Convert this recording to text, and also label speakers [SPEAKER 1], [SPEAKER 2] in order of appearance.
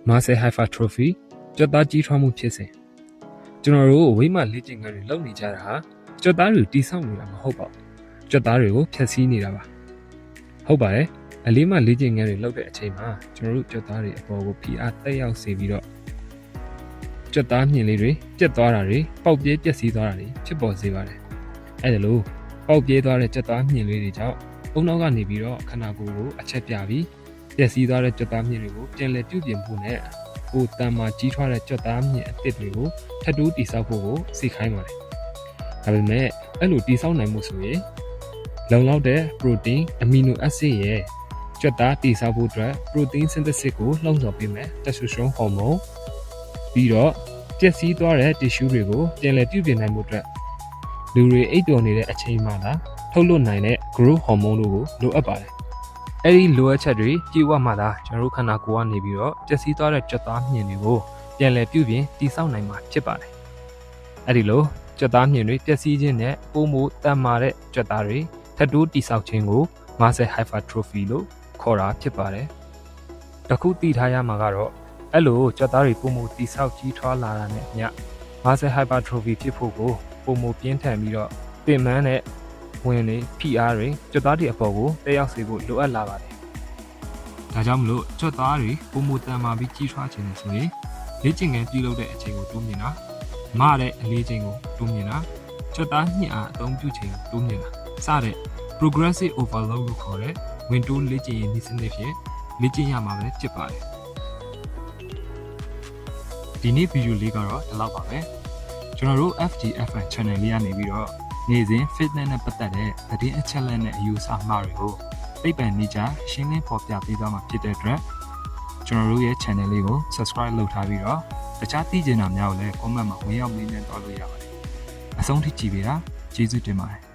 [SPEAKER 1] Marseille Hypertrophy ကြွက်သားကြီးထွားမှုဖြစ်စဉ်ကျွန်တော်တို့ဝိမလေ့ကျင့်ခန်းတွေလုပ်နေကြတာဟာကြွက်သားတွေတိဆောက်နေတာမဟုတ်ပါဘူးကြွက်သားတွေကိုဖျက်ဆီးနေတာပါဟုတ်ပါတယ်အလေးမလေ့ကျင့်ခန်းတွေလုပ်တဲ့အချိန်မှာကျွန်တော်တို့ကြွက်သားတွေအပေါ်ကိုဖိအားတက်ရောက်စေပြီးတော့ကြွက်သားမြင်လေးတွေပြတ်သွားတာတွေပေါက်ပြဲပျက်စီးသွားတာတွေဖြစ်ပေါ်စေပါတယ်အဲ့ဒါလို့ပေါက်ပြဲသွားတဲ့ကြွက်သားမြင်လေးတွေကြောင့်အုံနောက်ကနေပြီးတော့ခန္ဓာကိုယ်ကိုအချက်ပြပြီးပျက်စီးသွားတဲ့ကြွက်သားမြင်တွေကိုပြန်လည်ပြုပြင်ဖို့နဲ့ကိုယ်တန်မာကြီးထွားတဲ့ကြွက်သားမြင်အသစ်တွေကိုထပ်တိုးတိစောက်ဖို့ကိုစိတ်ခိုင်းပါတယ်။ဒါပေမဲ့အဲ့လိုတိစောက်နိုင်မှုဆိုရင်လုံလောက်တဲ့ protein amino acid ရဲ့ကြွက်သားတိစောက်ဖို့အတွက် protein synthesis ကိုလှုံ့ဆော်ပေးမယ် testosterone hormone ပြီးတော့ပျက်စီးသွားတဲ့ tissue တွေကိုပြန်လည်ပြုပြင်နိုင်မှုအတွက်လူတွေအိပ်ပျော်နေတဲ့အချိန်မှသာထုတ်လွှတ်နိုင်တဲ့ growth hormone တို့ကိုလိုအပ်ပါတယ်။အဲ့ဒီလိုအပ်ချက်တွေပြည့်ဝမှသာကျွန်တော်တို့ခန္ဓာကိုယ်ကနေပြီးတော့ပျက်စီးသွားတဲ့ကြွက်သားမြင်တွေကိုပြန်လည်ပြုပြင်တည်ဆောက်နိုင်မှာဖြစ်ပါတယ်။အဲ့ဒီလိုကြွက်သားမြင်တွေပျက်စီးခြင်းနဲ့ပိုမိုတန်မာတဲ့ကြွက်သားတွေထပ်တိုးတည်ဆောက်ခြင်းကို Marseille Hypertrophy လို့ခေါ်တာဖြစ်ပါတယ်။တစ်ခုသိထားရမှာကတော့အဲ့လိုကြွက်သားတွေပိုမိုတည်ဆောက်ကြီးထွားလာတာနဲ့အမျှ Marseille Hypertrophy ဖြစ်ဖို့ကိုပိုမိုပြင်းထန်ပြီးတော့ပင်ပန်းတဲ့ဝင်နေဖိအားတွေကြွက်သားတွေအပေါ်ကိုတက်ရောက်စေဖို့လိုအပ်လာပါတယ်။ဒါကြောင့်မလို့ကြွက်သားတွေပုံမတန်မာပြီးကြီးထွားခြင်းဆိုရင်လေ့ကျင့်ခန်းပြုလုပ်တဲ့အချိန်ကိုတိုးမြင့်တာမတဲ့အလေးချိန်ကိုတိုးမြင့်တာကြွက်သားညှစ်အားအသုံးပြုချိန်ကိုတိုးမြင့်တာစတဲ့ progressive overload လို့ခေါ်တဲ့ဝင်တိုးလေ့ကျင့်ရေးနည်းစနစ်ဖြင့်လေ့ကျင့်ရမှာပဲဖြစ်ပါတယ်။ဒီနေ့ဗီဒီယိုလေးကတော့ဒီလောက်ပါပဲ။ကျွန်တော်တို့ FGFN channel လေးကနေပြီးတော့နေ့စဉ် fitness နဲ့ပတ်သက်တဲ့သတင်းအချက်အလက်နဲ့အယူအဆမှားတွေကိုသိပ္ပံနည်းကျရှင်းလင်းဖော်ပြပေးသွားမှာဖြစ်တဲ့အတွက်ကျွန်တော်တို့ရဲ့ channel လေးကို subscribe လုပ်ထားပြီးတော့တခြားသိချင်တာများကိုလည်း comment မှာဝင်ရောက်မေးမြန်းသွားလို့ရပါတယ်။အဆုံးထိကြည့်ပေးတာကျေးဇူးတင်ပါတယ်